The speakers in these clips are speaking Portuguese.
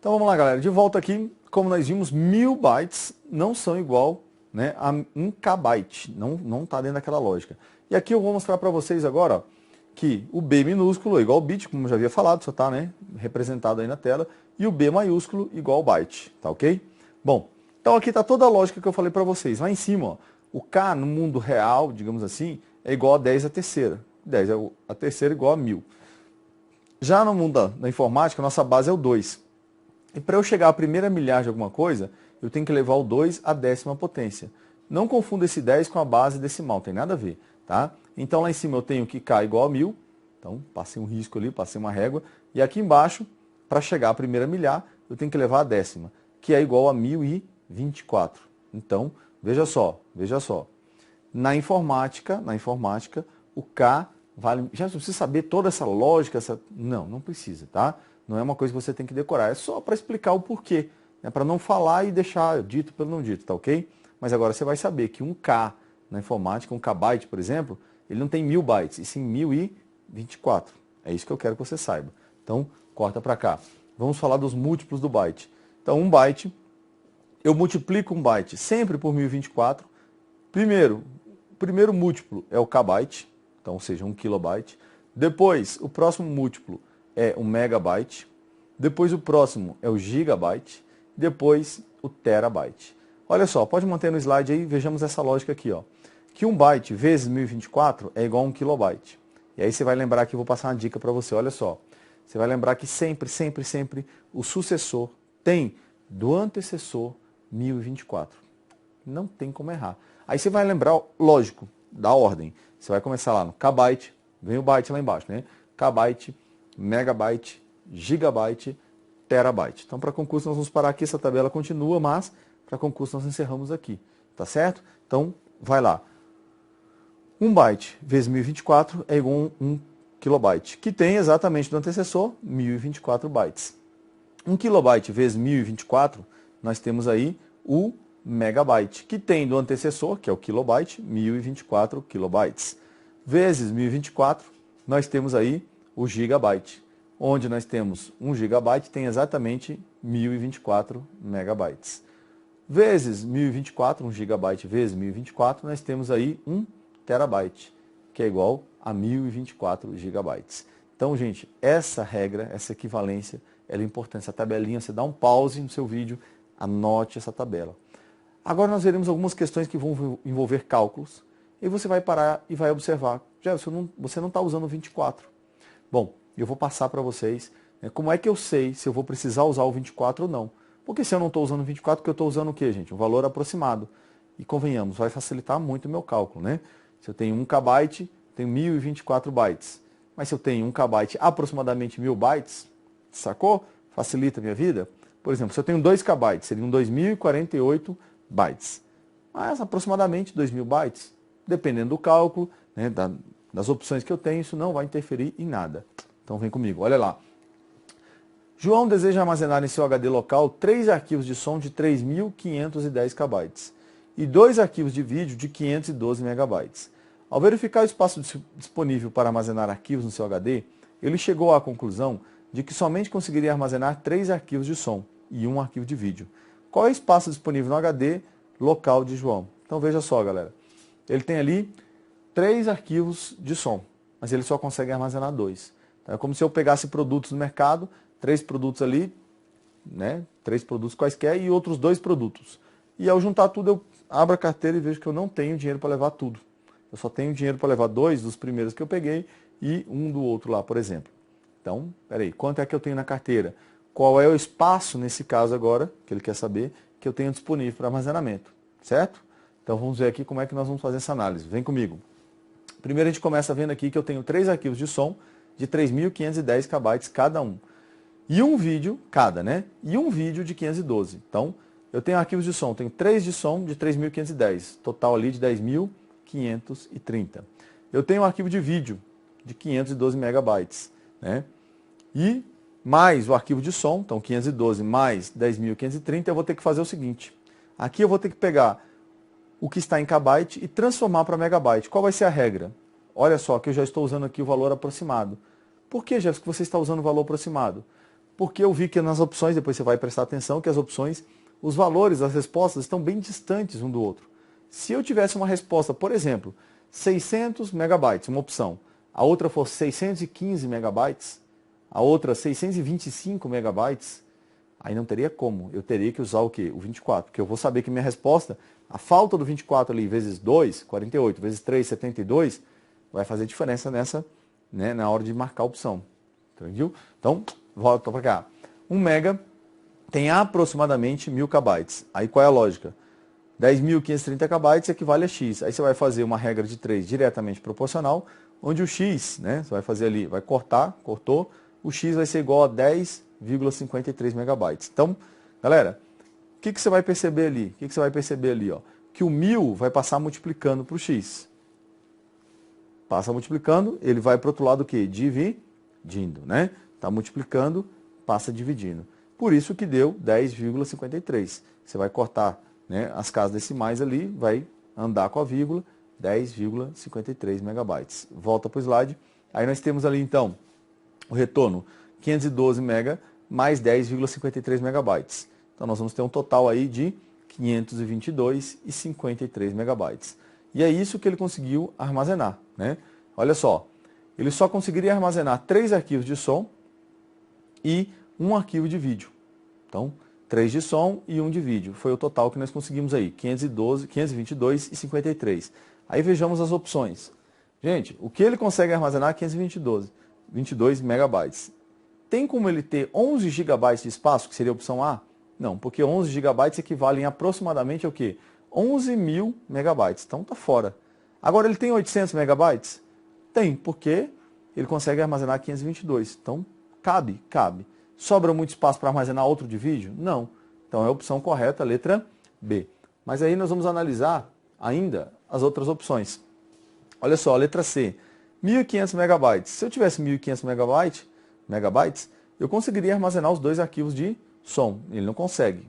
Então vamos lá, galera. De volta aqui, como nós vimos, 1000 bytes não são igual, né, a 1 kbyte. Não está dentro daquela lógica. E aqui eu vou mostrar para vocês agora, ó, que o B minúsculo é igual ao bit, como eu já havia falado, só está, né, representado aí na tela, e o B maiúsculo igual ao byte, tá ok? Bom, então aqui está toda a lógica que eu falei para vocês. Lá em cima, ó, o K no mundo real, digamos assim, é igual a 10 à terceira. 10 a terceira igual a 1000. Já no mundo da informática, nossa base é o 2. E para eu chegar à primeira milhar de alguma coisa, eu tenho que levar o 2 à décima potência. Não confunda esse 10 com a base decimal, tem nada a ver, tá? Então lá em cima eu tenho que K igual a 1000, então passei um risco ali, passei uma régua, e aqui embaixo, para chegar à primeira milhar, eu tenho que levar a décima, que é igual a 1024. Então, veja só, na informática, o K vale, já precisa saber toda essa lógica, não precisa, tá? Não é uma coisa que você tem que decorar, é só para explicar o porquê, né? Para não falar e deixar dito pelo não dito, tá ok? Mas agora você vai saber que um K na informática, um kbyte, por exemplo, ele não tem 1000 bytes, e sim 1024. É isso que eu quero que você saiba. Então, corta para cá. Vamos falar dos múltiplos do byte. Então, um byte, eu multiplico um byte sempre por 1024. O primeiro múltiplo é o kbyte, então, ou seja, 1 kilobyte. Depois, o próximo múltiplo é o megabyte. Depois, o próximo é o gigabyte. Depois, o terabyte. Olha só, pode manter no slide aí, vejamos essa lógica aqui, ó. Que 1 byte vezes 1024 é igual a 1 kilobyte. E aí você vai lembrar que eu vou passar uma dica para você, olha só. Você vai lembrar que sempre o sucessor tem do antecessor 1024. Não tem como errar. Aí você vai lembrar, lógico, da ordem. Você vai começar lá no kbyte, vem o byte lá embaixo, né? Kbyte, megabyte, gigabyte, terabyte. Então, para concurso, nós vamos parar aqui, essa tabela continua, mas para concurso nós encerramos aqui, tá certo? Então, vai lá. 1 byte vezes 1024 é igual a 1 kilobyte, que tem exatamente do antecessor 1024 bytes. 1 kilobyte vezes 1024, nós temos aí o megabyte, que tem do antecessor, que é o kilobyte, 1024 kilobytes. Vezes 1024, nós temos aí o gigabyte, onde nós temos 1 gigabyte, tem exatamente 1024 megabytes. Vezes 1024, 1 gigabyte vezes 1024, nós temos aí 1 terabyte, que é igual a 1024 gigabytes. Então, gente, essa regra, essa equivalência, ela é importante. Essa tabelinha, você dá um pause no seu vídeo, anote essa tabela. Agora nós veremos algumas questões que vão envolver cálculos, e você vai parar e vai observar. Jefferson, você não está usando 24. Bom, eu vou passar para vocês, né, como é que eu sei se eu vou precisar usar o 24 ou não. Porque se eu não estou usando 24, porque eu estou usando o quê, gente? Um valor aproximado. E convenhamos, vai facilitar muito o meu cálculo, né? Se eu tenho 1 kbyte, tenho 1024 bytes. Mas se eu tenho 1 kbyte, aproximadamente 1000 bytes, sacou? Facilita a minha vida? Por exemplo, se eu tenho 2 kbytes, seriam 2048 bytes. Mas aproximadamente 2000 bytes. Dependendo do cálculo, né, das opções que eu tenho, isso não vai interferir em nada. Então vem comigo, olha lá. João deseja armazenar em seu HD local 3 arquivos de som de 3.510 kbytes e 2 arquivos de vídeo de 512 megabytes. Ao verificar o espaço disponível para armazenar arquivos no seu HD, ele chegou à conclusão de que somente conseguiria armazenar 3 arquivos de som e 1 arquivo de vídeo. Qual é o espaço disponível no HD local de João? Então veja só, galera. Ele tem ali 3 arquivos de som, mas ele só consegue armazenar 2. Então, é como se eu pegasse produtos no mercado, 3 produtos ali, né? 3 produtos quaisquer e outros 2 produtos. E ao juntar tudo, eu abro a carteira e vejo que eu não tenho dinheiro para levar tudo. Eu só tenho dinheiro para levar 2 dos primeiros que eu peguei e 1 do outro lá, por exemplo. Então, peraí, quanto é que eu tenho na carteira? Qual é o espaço, nesse caso agora, que ele quer saber, que eu tenho disponível para armazenamento, certo? Então vamos ver aqui como é que nós vamos fazer essa análise. Vem comigo. Primeiro a gente começa vendo aqui que eu tenho 3 arquivos de som de 3.510 kbytes cada um. E um vídeo, cada, né? E um vídeo de 512. Então, eu tenho arquivos de som, tenho 3 de som de 3.510, total ali de 10.530. Eu tenho um arquivo de vídeo de 512 megabytes, né? E mais o arquivo de som, então 512 mais 10.530, eu vou ter que fazer o seguinte. Aqui eu vou ter que pegar o que está em kbyte e transformar para megabyte. Qual vai ser a regra? Olha só que eu já estou usando aqui o valor aproximado. Por que, Jefferson, que você está usando o valor aproximado? Porque eu vi que nas opções, depois você vai prestar atenção, que as opções, os valores das respostas estão bem distantes um do outro. Se eu tivesse uma resposta, por exemplo, 600 megabytes, uma opção, a outra for 615 megabytes, a outra 625 megabytes, aí não teria como. Eu teria que usar o quê? O 24, porque eu vou saber que minha resposta, a falta do 24 ali vezes 2, 48, vezes 3, 72, vai fazer diferença nessa, né, na hora de marcar a opção. Entendeu? Então, volta para cá. 1 mega tem aproximadamente 1000 kbytes. Aí qual é a lógica? 10.530 kbytes equivale a x. Aí você vai fazer uma regra de 3 diretamente proporcional, onde o x, né, você vai fazer ali, vai cortar, cortou, o x vai ser igual a 10,53 megabytes. Então, galera, o que você vai perceber ali? O que você vai perceber ali? Ó? Que o 1000 vai passar multiplicando para o x. Passa multiplicando, ele vai para o outro lado o quê? Dividindo, né? Está multiplicando, passa dividindo. Por isso que deu 10,53. Você vai cortar, né, as casas decimais ali, vai andar com a vírgula, 10,53 megabytes. Volta para o slide. Aí nós temos ali então o retorno 512 mega mais 10,53 megabytes. Então nós vamos ter um total aí de 522,53 megabytes. E é isso que ele conseguiu armazenar, né? Olha só, ele só conseguiria armazenar 3 arquivos de som e 1 arquivo de vídeo. Então, 3 de som e 1 de vídeo. Foi o total que nós conseguimos aí, 522,53. Aí vejamos as opções. Gente, o que ele consegue armazenar é 522 megabytes. Tem como ele ter 11 gigabytes de espaço, que seria a opção A? Não, porque 11 gigabytes equivalem aproximadamente ao quê? 11.000 megabytes. Então tá fora. Agora ele tem 800 megabytes? Tem, porque ele consegue armazenar 522. Então cabe. Sobra muito espaço para armazenar outro de vídeo? Não. Então é a opção correta, a letra B. Mas aí nós vamos analisar ainda as outras opções. Olha só, a letra C. 1.500 megabytes. Se eu tivesse 1.500 megabytes, eu conseguiria armazenar os 2 arquivos de som. Ele não consegue.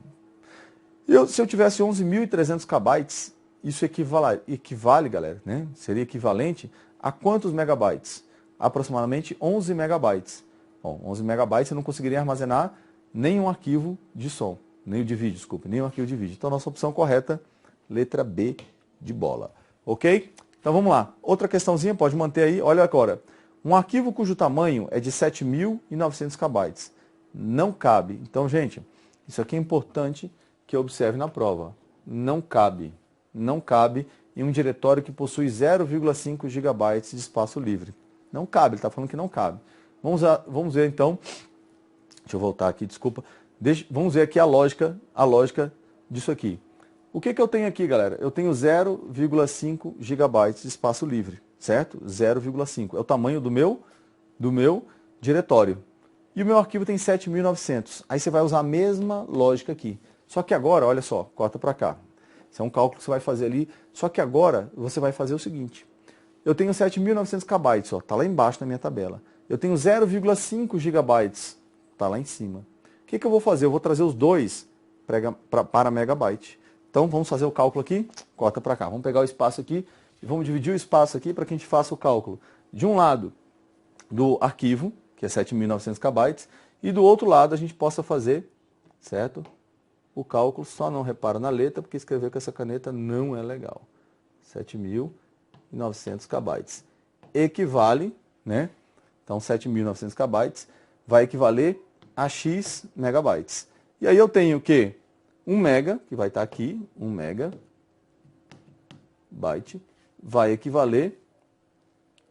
Se eu tivesse 11.300 kbytes, isso equivale, galera, né? Seria equivalente a quantos megabytes? Aproximadamente 11 megabytes. Bom, 11 megabytes eu não conseguiria armazenar nenhum arquivo de som, nem de vídeo, desculpe, nenhum arquivo de vídeo. Então, nossa opção correta, letra B de bola. Ok? Então, vamos lá. Outra questãozinha, pode manter aí. Olha agora. Um arquivo cujo tamanho é de 7.900 kbytes. Não cabe. Então, gente, isso aqui é importante que eu observe na prova. Não cabe em um diretório que possui 0,5 GB de espaço livre. Não cabe, ele está falando que não cabe. Vamos ver então, deixa eu voltar aqui, desculpa. Vamos ver aqui a lógica disso aqui. O que eu tenho aqui, galera? Eu tenho 0,5 GB de espaço livre, certo? 0,5. É o tamanho do meu diretório. E o meu arquivo tem 7.900. Aí você vai usar a mesma lógica aqui. Só que agora, olha só, corta para cá. Isso é um cálculo que você vai fazer ali. Só que agora você vai fazer o seguinte. Eu tenho 7.900 kbytes, ó, tá lá embaixo na minha tabela. Eu tenho 0,5 GB, tá lá em cima. O que eu vou fazer? Eu vou trazer os dois para megabyte. Então vamos fazer o cálculo aqui, corta para cá. Vamos pegar o espaço aqui e vamos dividir o espaço aqui para que a gente faça o cálculo. De um lado do arquivo, que é 7.900 kbytes, e do outro lado a gente possa fazer, certo? O cálculo, só não repara na letra, porque escrever com essa caneta não é legal. 7.900 kbytes. Equivale, né? Então 7.900 kbytes vai equivaler a x megabytes. E aí eu tenho o quê? 1 mega, que vai estar aqui, 1 megabyte, vai equivaler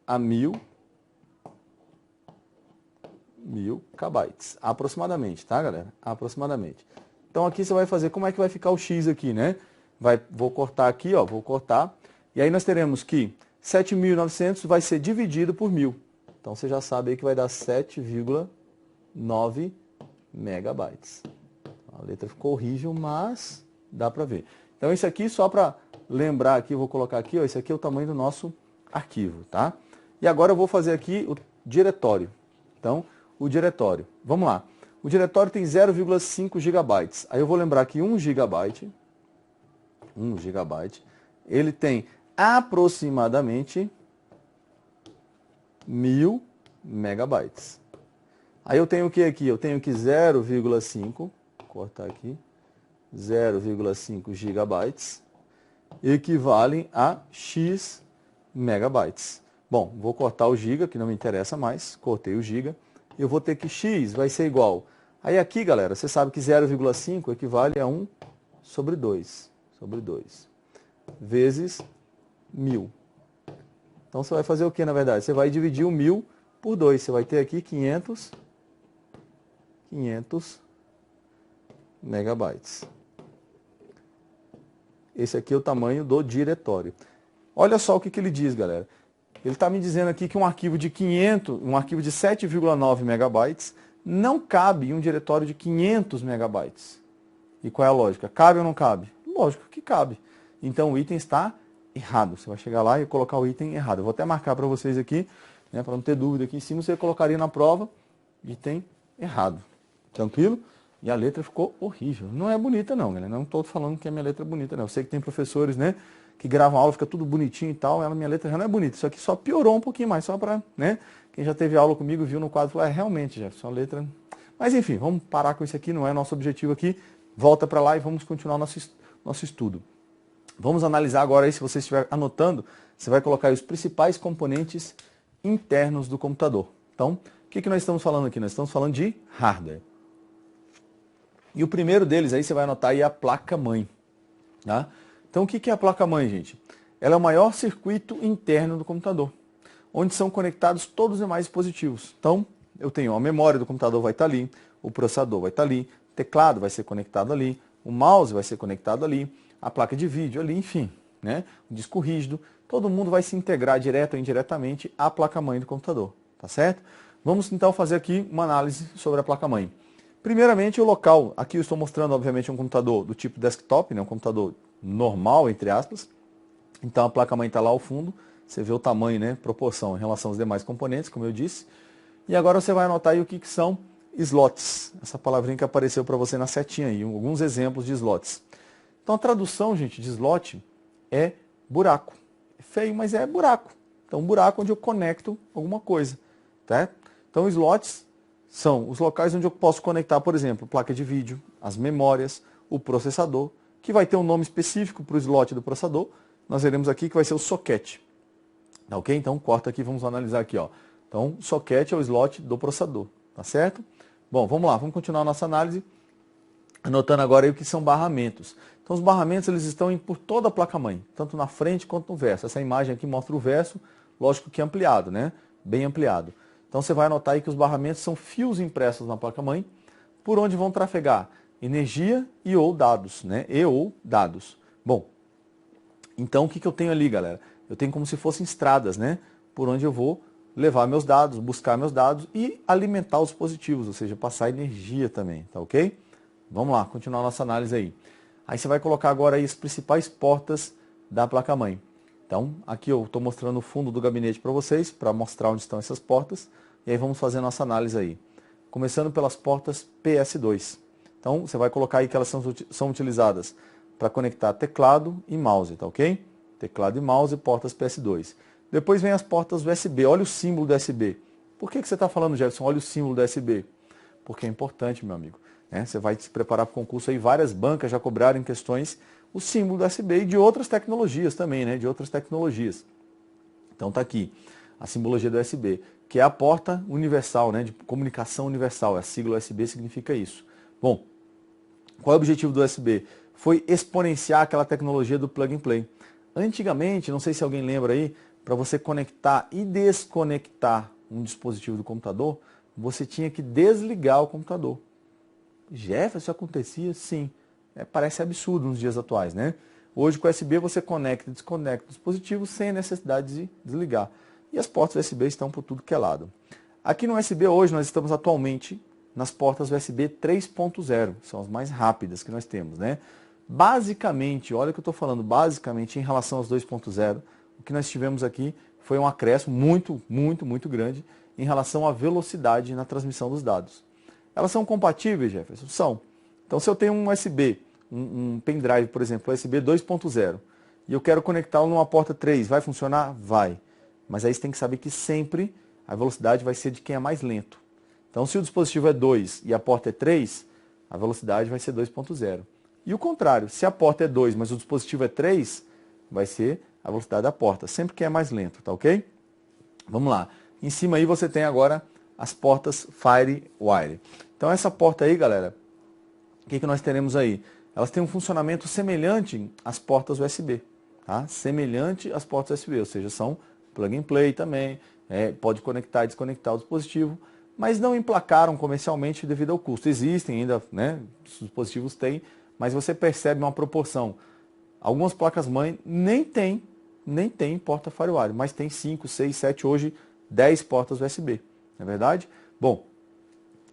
a 1.000 kbytes, aproximadamente, tá, galera? Aproximadamente. Então aqui você vai fazer, como é que vai ficar o x aqui, né? Vou cortar aqui, ó, vou cortar. E aí nós teremos que 7.900 vai ser dividido por 1.000. Então você já sabe aí que vai dar 7,9 megabytes. A letra ficou horrível, mas dá para ver. Então isso aqui, só para lembrar aqui, eu vou colocar aqui, ó, esse aqui é o tamanho do nosso arquivo, tá? E agora eu vou fazer aqui o diretório. Então, o diretório. Vamos lá. O diretório tem 0,5 GB. Aí eu vou lembrar que 1 GB, ele tem aproximadamente 1.000 megabytes. Aí eu tenho o que aqui? Eu tenho que 0,5, vou cortar aqui, 0,5 gigabytes equivalem a X megabytes. Bom, vou cortar o giga, que não me interessa mais, cortei o giga. Eu vou ter que X vai ser igual. Aí aqui, galera, você sabe que 0,5 equivale a 1 sobre 2, vezes 1000. Então você vai fazer o que, na verdade? Você vai dividir o 1000 por 2. Você vai ter aqui 500 megabytes. Esse aqui é o tamanho do diretório. Olha só o que ele diz, galera. Ele está me dizendo aqui que um arquivo de 7,9 megabytes não cabe em um diretório de 500 megabytes. E qual é a lógica? Cabe ou não cabe? Lógico que cabe. Então o item está errado. Você vai chegar lá e colocar o item errado. Eu vou até marcar para vocês aqui, né, para não ter dúvida aqui em cima, você colocaria na prova item errado. Tranquilo? E a letra ficou horrível. Não é bonita não, galera. Não estou falando que a minha letra é bonita, não. Eu sei que tem professores, né, que gravam aula, fica tudo bonitinho e tal. A minha letra já não é bonita. Isso aqui só piorou um pouquinho mais, só para, né, quem já teve aula comigo, viu no quadro, falou, realmente, Jeff, sua letra... Mas enfim, vamos parar com isso aqui, não é nosso objetivo aqui. Volta para lá e vamos continuar nosso estudo. Vamos analisar agora aí, se você estiver anotando, você vai colocar aí os principais componentes internos do computador. Então, o que nós estamos falando aqui? Nós estamos falando de hardware. E o primeiro deles aí, você vai anotar aí a placa-mãe. Tá? Então, o que é a placa-mãe, gente? Ela é o maior circuito interno do computador, onde são conectados todos os demais dispositivos. Então, eu tenho a memória do computador vai estar ali, o processador vai estar ali, o teclado vai ser conectado ali, o mouse vai ser conectado ali, a placa de vídeo ali, enfim, né? O disco rígido, todo mundo vai se integrar direto ou indiretamente à placa-mãe do computador, tá certo? Vamos então fazer aqui uma análise sobre a placa-mãe. Primeiramente o local, aqui eu estou mostrando obviamente um computador do tipo desktop, né? Um computador normal, entre aspas. Então a placa-mãe está lá ao fundo, você vê o tamanho, né? Proporção em relação aos demais componentes, como eu disse. E agora você vai anotar aí o que são slots, essa palavrinha que apareceu para você na setinha aí, alguns exemplos de slots. Então a tradução, gente, de slot é buraco. É feio, mas é buraco. Então buraco onde eu conecto alguma coisa, tá? Então slots são os locais onde eu posso conectar, por exemplo, placa de vídeo, as memórias, o processador, que vai ter um nome específico para o slot do processador. Nós veremos aqui que vai ser o socket. Tá ok? Então corta aqui, vamos analisar aqui, ó. Então, o socket é o slot do processador, tá certo? Bom, vamos lá, vamos continuar a nossa análise, anotando agora aí o que são barramentos. Então, os barramentos, eles estão por toda a placa-mãe, tanto na frente quanto no verso. Essa imagem aqui mostra o verso, lógico que ampliado, né? Bem ampliado. Então, você vai anotar aí que os barramentos são fios impressos na placa-mãe, por onde vão trafegar energia e ou dados, né? E ou dados. Bom, então, o que eu tenho ali, galera? Eu tenho como se fossem estradas, né? Por onde eu vou levar meus dados, buscar meus dados e alimentar os dispositivos, ou seja, passar energia também, tá ok? Vamos lá, continuar a nossa análise aí. Aí você vai colocar agora aí as principais portas da placa-mãe. Então, aqui eu estou mostrando o fundo do gabinete para vocês, para mostrar onde estão essas portas, e aí vamos fazer a nossa análise aí. Começando pelas portas PS2. Então, você vai colocar aí que elas são utilizadas para conectar teclado e mouse, tá ok? Teclado e mouse, portas PS2. Depois vem as portas USB. Olha o símbolo do USB. Por que você está falando, Jefferson? Olha o símbolo do USB. Porque é importante, meu amigo. Né? Você vai se preparar para o concurso aí. Várias bancas já cobraram em questões o símbolo do USB e de outras tecnologias também, né? De outras tecnologias. Então está aqui a simbologia do USB, que é a porta universal, né? De comunicação universal. A sigla USB significa isso. Bom, qual é o objetivo do USB? Foi exponenciar aquela tecnologia do plug and play. Antigamente, não sei se alguém lembra aí, para você conectar e desconectar um dispositivo do computador, você tinha que desligar o computador. Jefferson, isso acontecia? Sim. Parece absurdo nos dias atuais, né? Hoje com USB você conecta e desconecta o dispositivo sem a necessidade de desligar. E as portas USB estão por tudo que é lado. Aqui no USB hoje nós estamos atualmente nas portas USB 3.0, são as mais rápidas que nós temos, né? Basicamente, olha o que eu estou falando, basicamente em relação aos 2.0, o que nós tivemos aqui foi um acréscimo muito grande em relação à velocidade na transmissão dos dados. Elas são compatíveis, Jefferson? São. Então, se eu tenho um USB, um pendrive, por exemplo, USB 2.0, e eu quero conectá-lo numa porta 3, vai funcionar? Vai. Mas aí você tem que saber que sempre a velocidade vai ser de quem é mais lento. Então, se o dispositivo é 2 e a porta é 3, a velocidade vai ser 2.0. E o contrário, se a porta é 2, mas o dispositivo é 3, vai ser a velocidade da porta, sempre que é mais lento, tá ok? Vamos lá. Em cima aí você tem agora as portas FireWire. Então essa porta aí, galera, o que nós teremos aí? Elas têm um funcionamento semelhante às portas USB, tá? Semelhante às portas USB, ou seja, são plug and play também, pode conectar e desconectar o dispositivo, mas não emplacaram comercialmente devido ao custo. Existem ainda, né? Os dispositivos têm, mas você percebe uma proporção. Algumas placas-mãe nem tem porta FireWire, mas tem 5, 6, 7, hoje 10 portas USB, não é verdade? Bom,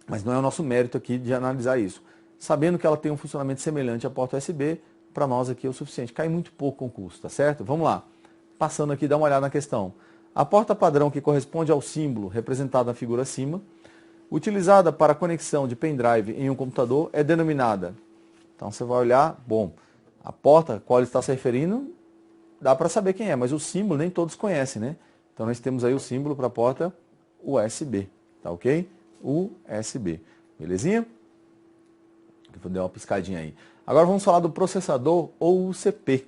mas não é o nosso mérito aqui de analisar isso. Sabendo que ela tem um funcionamento semelhante à porta USB, para nós aqui é o suficiente. Cai muito pouco com o custo, tá certo? Vamos lá. Passando aqui, dá uma olhada na questão. A porta padrão que corresponde ao símbolo representado na figura acima, utilizada para a conexão de pendrive em um computador, é denominada. Então você vai olhar, bom, a porta a qual ele está se referindo, dá para saber quem é, mas o símbolo nem todos conhecem, né? Então nós temos aí o símbolo para a porta USB, tá ok? USB, belezinha? Vou dar uma piscadinha aí. Agora vamos falar do processador ou UCP,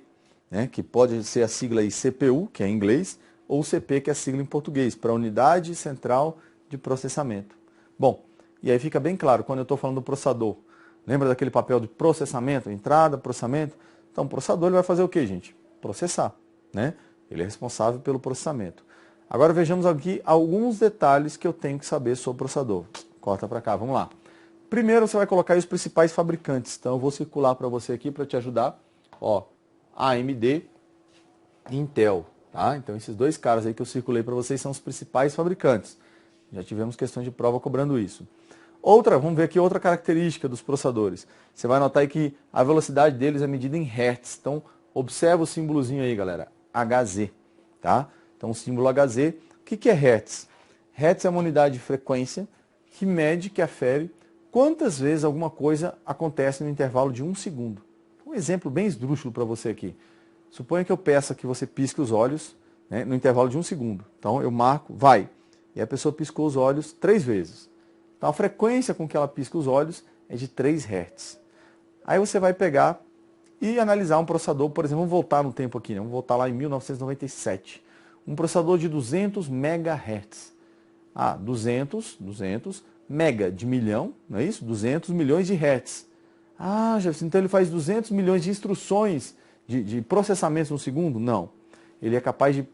né? Que pode ser a sigla aí CPU, que é em inglês, ou CP, que é a sigla em português, para Unidade Central de Processamento. Bom, e aí fica bem claro, quando eu estou falando do processador, lembra daquele papel de processamento, entrada, processamento? Então o processador ele vai fazer o que, gente? Processar, né? Ele é responsável pelo processamento. Agora vejamos aqui alguns detalhes que eu tenho que saber sobre o processador. Corta para cá, vamos lá. Primeiro você vai colocar aí os principais fabricantes. Então eu vou circular para você aqui para te ajudar. Ó, AMD e Intel, tá? Então esses dois caras aí que eu circulei para vocês são os principais fabricantes. Já tivemos questões de prova cobrando isso. Vamos ver aqui outra característica dos processadores. Você vai notar aí que a velocidade deles é medida em Hz. Então observa o símbolozinho aí, galera. HZ, tá? Então o símbolo HZ, o que é Hertz? Hertz é uma unidade de frequência que mede, que afere quantas vezes alguma coisa acontece no intervalo de 1 segundo. Um exemplo bem esdrúxulo para você aqui. Suponha que eu peça que você pisque os olhos, né, no intervalo de 1 segundo. Então eu marco, vai. E a pessoa piscou os olhos 3 vezes. Então a frequência com que ela pisca os olhos é de 3 Hz. Aí você vai pegar e analisar um processador, por exemplo, vamos voltar no tempo aqui, né? Vamos voltar lá em 1997. Um processador de 200 MHz. 200 mega de milhão, não é isso? 200 milhões de hertz. Jefferson, então ele faz 200 milhões de instruções de processamentos no segundo? Não. Ele é capaz de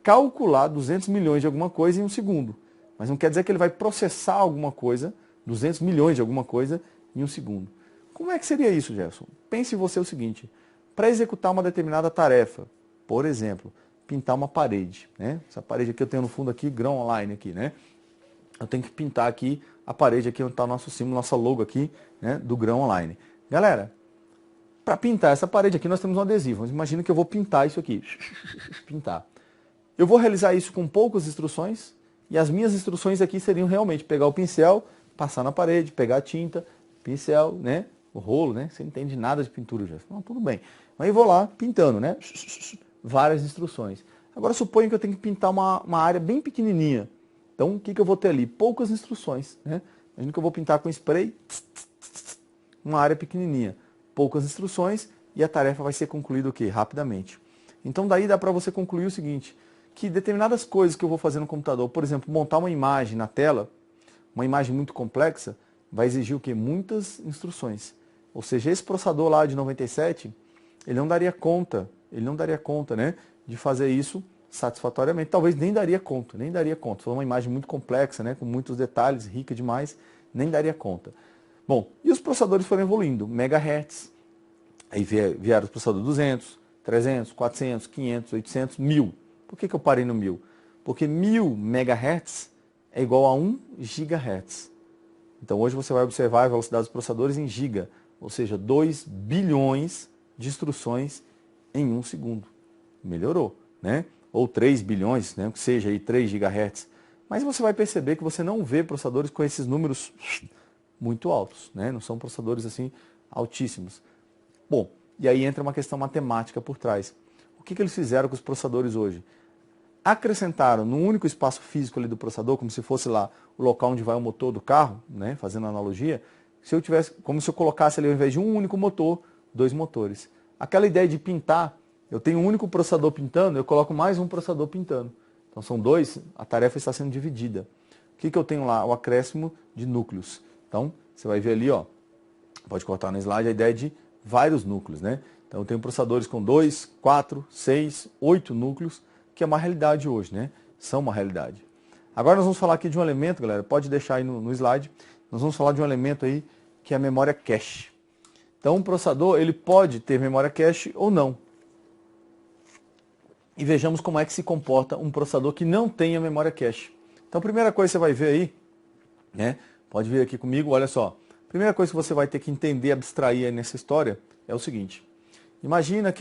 calcular 200 milhões de alguma coisa em 1 segundo. Mas não quer dizer que ele vai processar alguma coisa, 200 milhões de alguma coisa, em 1 segundo. Como é que seria isso, Jefferson? Pense você o seguinte, para executar uma determinada tarefa, por exemplo, pintar uma parede, né? Essa parede aqui eu tenho no fundo aqui, grão online aqui, né? Eu tenho que pintar aqui a parede aqui onde está o nosso símbolo, nossa logo aqui, né, do grão online. Galera, para pintar essa parede aqui nós temos um adesivo. Imagina que eu vou pintar isso aqui. Pintar. Eu vou realizar isso com poucas instruções e as minhas instruções aqui seriam realmente pegar o pincel, passar na parede, pegar a tinta, pincel, né, o rolo, né? Você não entende nada de pintura, já. Não, tudo bem. Aí eu vou lá pintando, né? Várias instruções. Agora suponha que eu tenho que pintar uma área bem pequenininha. Então, o que eu vou ter ali? Poucas instruções, né? Imagina que eu vou pintar com spray, uma área pequenininha. Poucas instruções e a tarefa vai ser concluída o quê? Rapidamente. Então, daí dá para você concluir o seguinte, que determinadas coisas que eu vou fazer no computador, por exemplo, montar uma imagem na tela, uma imagem muito complexa, vai exigir o quê? Muitas instruções. Ou seja, esse processador lá de 97, ele não daria conta, né, de fazer isso satisfatoriamente, talvez nem daria conta. Se for uma imagem muito complexa, né, com muitos detalhes, rica demais, nem daria conta. Bom, e os processadores foram evoluindo, megahertz, aí vieram os processadores 200, 300, 400, 500, 800, 1000. Por que eu parei no 1000? Porque 1000 megahertz é igual a 1 gigahertz. Então hoje você vai observar a velocidade dos processadores em giga, ou seja, 2 bilhões de instruções em 1 segundo. Melhorou, né? Ou 3 bilhões, né, que seja aí 3 GHz. Mas você vai perceber que você não vê processadores com esses números muito altos, né? Não são processadores assim altíssimos. Bom, e aí entra uma questão matemática por trás. O que eles fizeram com os processadores hoje? acrescentaram num único espaço físico ali do processador, como se fosse lá o local onde vai o motor do carro, né, fazendo analogia, se eu tivesse, como se eu colocasse ali ao invés de um único motor, 2 motores. Aquela ideia de pintar, eu tenho um único processador pintando, eu coloco mais um processador pintando. Então são 2, a tarefa está sendo dividida. O que eu tenho lá? O acréscimo de núcleos. Então, você vai ver ali, ó, pode cortar no slide a ideia de vários núcleos, né? Então eu tenho processadores com 2, 4, 6, 8 núcleos, que é uma realidade hoje, né? São uma realidade. Agora nós vamos falar aqui de um elemento, galera, pode deixar aí no slide, nós vamos falar de um elemento aí que é a memória cache. Então um processador, ele pode ter memória cache ou não. E vejamos como é que se comporta um processador que não tenha memória cache. Então a primeira coisa que você vai ver aí, né? Pode vir aqui comigo, olha só. Primeira coisa que você vai ter que entender, abstrair aí nessa história, é o seguinte. Imagina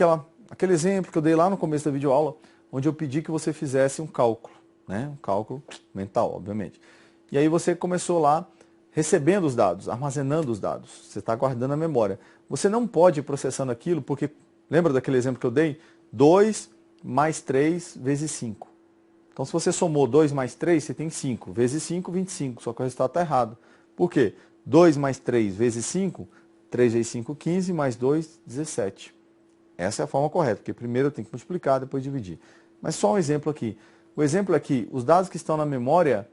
aquele exemplo que eu dei lá no começo da videoaula, onde eu pedi que você fizesse um cálculo, né? Um cálculo mental, obviamente. E aí você começou lá recebendo os dados, armazenando os dados. Você está guardando a memória. Você não pode ir processando aquilo, porque, lembra daquele exemplo que eu dei? 2 mais 3 vezes 5. Então, se você somou 2 mais 3, você tem 5. Vezes 5, 25. Só que o resultado está errado. Por quê? 2 mais 3 vezes 5, 3 vezes 5, 15, mais 2, 17. Essa é a forma correta, porque primeiro eu tenho que multiplicar, depois dividir. Mas só um exemplo aqui. O exemplo é que os dados que estão na memória,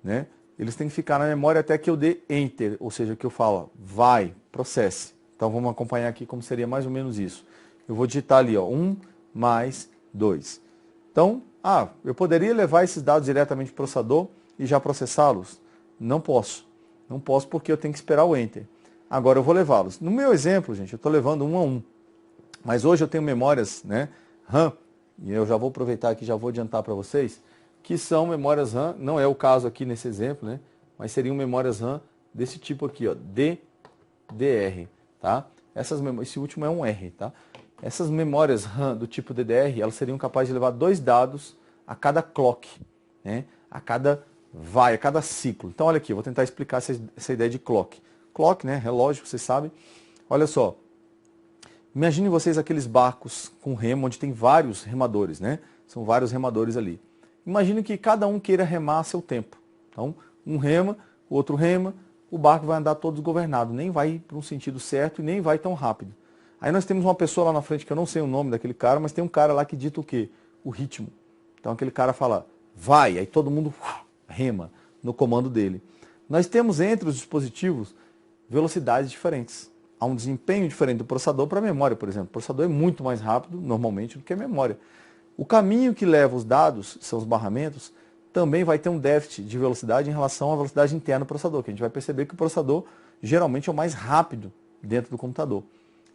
né, eles têm que ficar na memória até que eu dê Enter, ou seja, que eu falo, vai, processe. Então vamos acompanhar aqui como seria mais ou menos isso. Eu vou digitar ali, ó, 1 mais 2. Então, eu poderia levar esses dados diretamente para o processador e já processá-los? Não posso. Não posso porque eu tenho que esperar o Enter. Agora eu vou levá-los. No meu exemplo, gente, eu estou levando um a um. Mas hoje eu tenho memórias, né, RAM, e eu já vou aproveitar aqui, já vou adiantar para vocês, que são memórias RAM, não é o caso aqui nesse exemplo, né, mas seriam memórias RAM desse tipo aqui, ó, DDR, tá? Esse último é um R, tá? Essas memórias RAM do tipo DDR, elas seriam capazes de levar 2 dados a cada clock, né? A cada ciclo. Então, olha aqui, eu vou tentar explicar essa ideia de clock. Clock, né? Relógio, vocês sabem. Olha só. Imaginem vocês aqueles barcos com remo, onde tem vários remadores, né? São vários remadores ali. Imagine que cada um queira remar a seu tempo. Então, um rema, o outro rema, o barco vai andar todo desgovernado, nem vai para um sentido certo e nem vai tão rápido. Aí nós temos uma pessoa lá na frente, que eu não sei o nome daquele cara, mas tem um cara lá que dita o quê? O ritmo. Então aquele cara fala, vai, aí todo mundo rema no comando dele. Nós temos entre os dispositivos velocidades diferentes. Há um desempenho diferente do processador para a memória, por exemplo. O processador é muito mais rápido, normalmente, do que a memória. O caminho que leva os dados, são os barramentos, também vai ter um déficit de velocidade em relação à velocidade interna do processador, que a gente vai perceber que o processador geralmente é o mais rápido dentro do computador.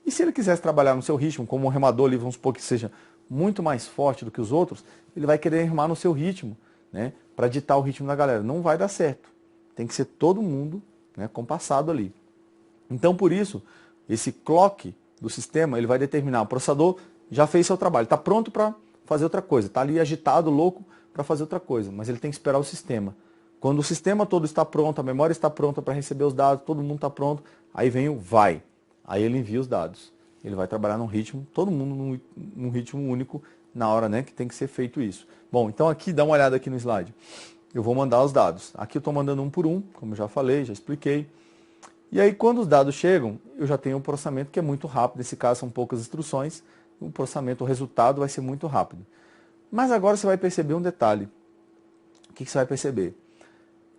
E se ele quisesse trabalhar no seu ritmo, como um remador ali, vamos supor que seja muito mais forte do que os outros, ele vai querer remar no seu ritmo, né, para ditar o ritmo da galera. Não vai dar certo. Tem que ser todo mundo, né, compassado ali. Então, por isso, esse clock do sistema, ele vai determinar, o processador já fez seu trabalho, está pronto para fazer outra coisa, está ali agitado, louco para fazer outra coisa, mas ele tem que esperar o sistema. Quando o sistema todo está pronto, a memória está pronta para receber os dados, todo mundo está pronto, aí vem o vai. Aí ele envia os dados. Ele vai trabalhar num ritmo, todo mundo num ritmo único, na hora, né, que tem que ser feito isso. Bom, então aqui, dá uma olhada aqui no slide. Eu vou mandar os dados. Aqui eu estou mandando um por um, como eu já falei, já expliquei. E aí, quando os dados chegam, eu já tenho um processamento que é muito rápido. Nesse caso, são poucas instruções. O processamento, o resultado vai ser muito rápido. Mas agora você vai perceber um detalhe. O que você vai perceber?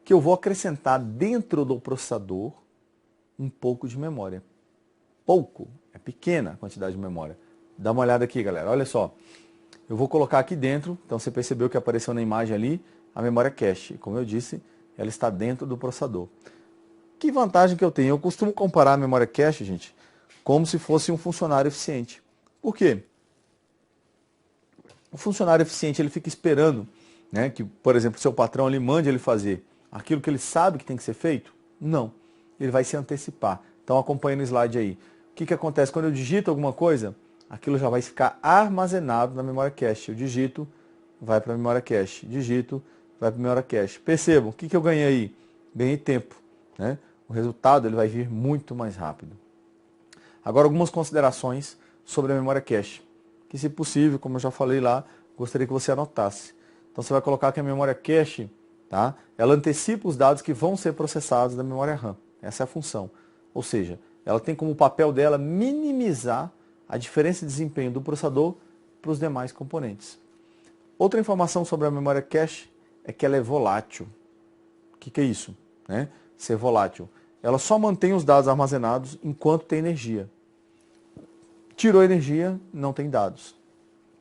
Que eu vou acrescentar dentro do processador um pouco de memória. Pouco, é pequena a quantidade de memória. Dá uma olhada aqui, galera, olha só. Eu vou colocar aqui dentro, então você percebeu que apareceu na imagem ali, a memória cache. Como eu disse, ela está dentro do processador. Que vantagem que eu tenho? Eu costumo comparar a memória cache, gente, como se fosse um funcionário eficiente. Por quê? O funcionário eficiente, ele fica esperando, né, que, por exemplo, seu patrão ele mande ele fazer aquilo que ele sabe que tem que ser feito? Não. Ele vai se antecipar. Então acompanha no slide aí. O que acontece? Quando eu digito alguma coisa, aquilo já vai ficar armazenado na memória cache. Eu digito, vai para a memória cache. Digito, vai para a memória cache. Percebam, o que eu ganhei aí? Ganhei tempo, né? O resultado ele vai vir muito mais rápido. Agora, algumas considerações sobre a memória cache, que, se possível, como eu já falei lá, gostaria que você anotasse. Então você vai colocar que a memória cache, tá? Ela antecipa os dados que vão ser processados da memória RAM. Essa é a função. Ou seja, ela tem como papel dela minimizar a diferença de desempenho do processador para os demais componentes. Outra informação sobre a memória cache é que ela é volátil. O que é isso? Né? Ser volátil. Ela só mantém os dados armazenados enquanto tem energia. Tirou energia, não tem dados.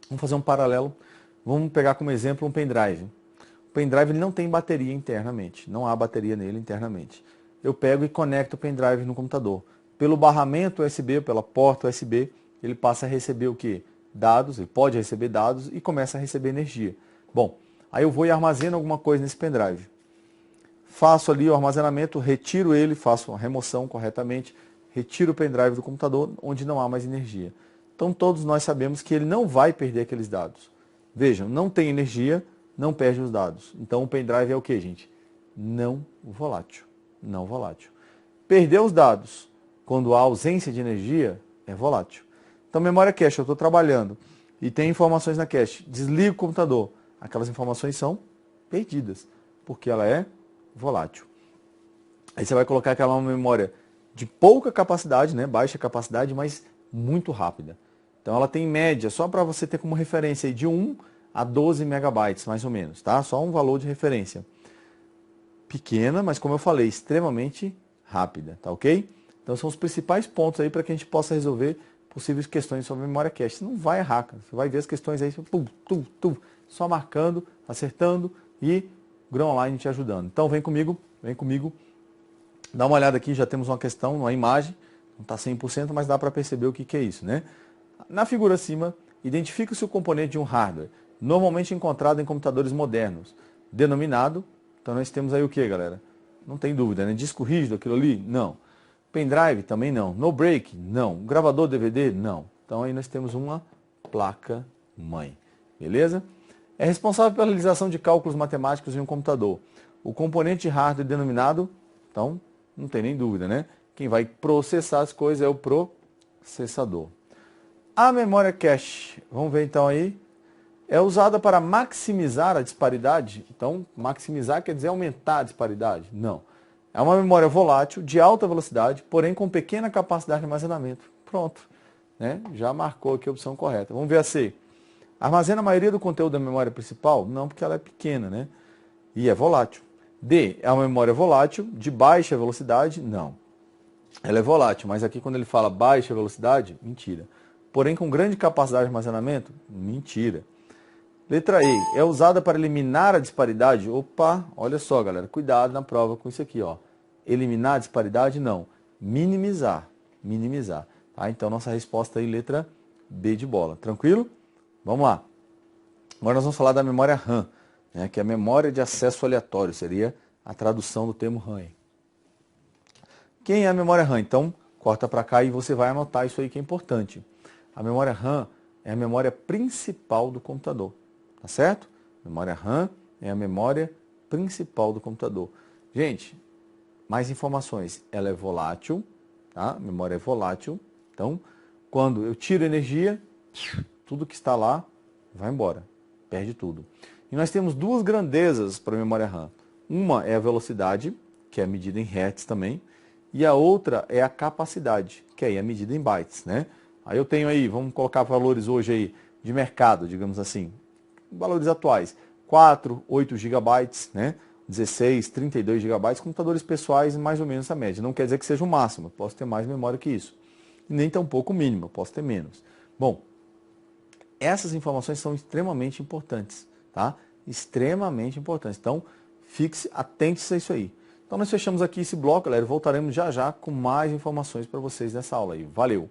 Vamos fazer um paralelo. Vamos pegar como exemplo um pendrive. O pendrive ele não tem bateria internamente. Não há bateria nele internamente. Eu pego e conecto o pendrive no computador. Pelo barramento USB, pela porta USB, ele passa a receber o quê? Dados, ele pode receber dados e começa a receber energia. Bom, aí eu vou e armazeno alguma coisa nesse pendrive. Faço ali o armazenamento, retiro ele, faço a remoção corretamente, retiro o pendrive do computador onde não há mais energia. Então todos nós sabemos que ele não vai perder aqueles dados. Vejam, não tem energia, não perde os dados. Então o pendrive é o que, gente? Não volátil. Não volátil. Perder os dados quando há ausência de energia é volátil. Então memória cache, eu estou trabalhando e tem informações na cache, desligo o computador, aquelas informações são perdidas, porque ela é volátil. Aí você vai colocar aquela memória de pouca capacidade, né, baixa capacidade, mas muito rápida. Então ela tem média, só para você ter como referência, aí, de 1 a 12 megabytes, mais ou menos, tá? Só um valor de referência. Pequena, mas como eu falei, extremamente rápida, tá ok? Então são os principais pontos aí para que a gente possa resolver possíveis questões sobre memória cache. Você não vai errar, cara. Você vai ver as questões aí, só marcando, acertando e Grão Online te ajudando. Então vem comigo, dá uma olhada aqui, já temos uma questão, uma imagem, não está 100%, mas dá para perceber o que é isso, né? Na figura acima, identifica-se o componente de um hardware, normalmente encontrado em computadores modernos, denominado, então nós temos aí o que, galera? Não tem dúvida, né? Disco rígido, aquilo ali? Não. Pendrive? Também não. No break? Não. Gravador DVD? Não. Então aí nós temos uma placa-mãe, beleza? É responsável pela realização de cálculos matemáticos em um computador. O componente de hardware denominado, então, não tem nem dúvida, né? Quem vai processar as coisas é o processador. A memória cache, vamos ver então aí, é usada para maximizar a disparidade. Então, maximizar quer dizer aumentar a disparidade? Não. É uma memória volátil, de alta velocidade, porém com pequena capacidade de armazenamento. Pronto. Né? Já marcou aqui a opção correta. Vamos ver a C. Armazena a maioria do conteúdo da memória principal? Não, porque ela é pequena, né? E é volátil. D. É uma memória volátil, de baixa velocidade? Não. Ela é volátil, mas aqui quando ele fala baixa velocidade, mentira. Porém com grande capacidade de armazenamento? Mentira. Letra E. É usada para eliminar a disparidade? Opa, olha só, galera. Cuidado na prova com isso aqui, ó. Eliminar a disparidade? Não. Minimizar. Minimizar. Tá? Então, nossa resposta aí, letra B de bola. Tranquilo? Vamos lá. Agora nós vamos falar da memória RAM, né, que é a memória de acesso aleatório. Seria a tradução do termo RAM. Quem é a memória RAM? Então, corta para cá e você vai anotar isso aí que é importante. A memória RAM é a memória principal do computador. Tá certo? Memória RAM é a memória principal do computador. Gente, mais informações. Ela é volátil, tá? A memória é volátil. Então, quando eu tiro energia, tudo que está lá vai embora. Perde tudo. E nós temos duas grandezas para a memória RAM. Uma é a velocidade, que é medida em hertz também. E a outra é a capacidade, que aí é medida em bytes, né? Aí eu tenho aí, vamos colocar valores hoje aí de mercado, digamos assim. Valores atuais, 4, 8 GB, né? 16, 32 GB, computadores pessoais mais ou menos essa média. Não quer dizer que seja o máximo, eu posso ter mais memória que isso. E nem tampouco o mínimo, eu posso ter menos. Bom, essas informações são extremamente importantes, tá? Extremamente importantes. Então, fixe, atente-se a isso aí. Então, nós fechamos aqui esse bloco, galera. Voltaremos já já com mais informações para vocês nessa aula aí. Valeu!